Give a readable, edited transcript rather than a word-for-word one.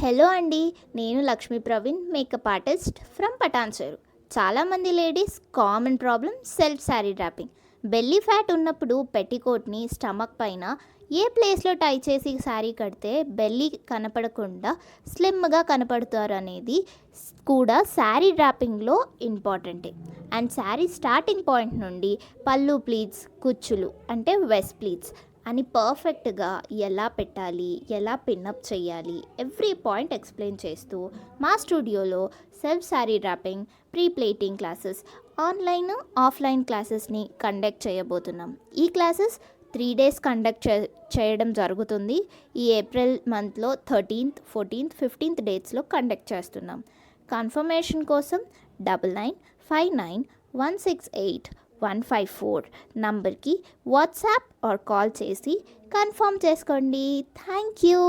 Hello అండి. నేను లక్ష్మీ ప్రవీణ్, మేకప్ ఆర్టిస్ట్ ఫ్రమ్ పటాన్చెరు. చాలామంది ladies common problem self saree draping. Belly fat ఉన్నప్పుడు పెట్టికోట్ని స్టమక్ పైన ఏ ప్లేస్లో టై చేసి శారీ కడితే బెల్లీ కనపడకుండా స్లిమ్గా కనపడతారు అనేది కూడా శారీ డ్రాపింగ్లో ఇంపార్టెంటే. అండ్ శారీ స్టార్టింగ్ పాయింట్ నుండి పళ్ళు ప్లీట్స్, కుచ్చులు అంటే వెస్ట్ ప్లీట్స్ అని పర్ఫెక్ట్గా ఎలా పెట్టాలి, ఎలా పిన్అప్ చేయాలి, ఎవ్రీ పాయింట్ ఎక్స్ప్లెయిన్ చేస్తూ మా స్టూడియోలో self saree draping, pre pleating classes, online offline క్లాసెస్ని కండక్ట్ చేయబోతున్నాం. ఈ క్లాసెస్ 3 days కండక్ట్ చేయడం జరుగుతుంది. ఈ ఏప్రిల్ మంత్లో 13th, 14th, 15th డేట్స్లో కండక్ట్ చేస్తున్నాం. కన్ఫర్మేషన్ కోసం 9959168154 నంబర్కి వాట్సాప్ ఆర్ కాల్ చేసి కన్ఫర్మ్ చేసుకోండి. Thank you.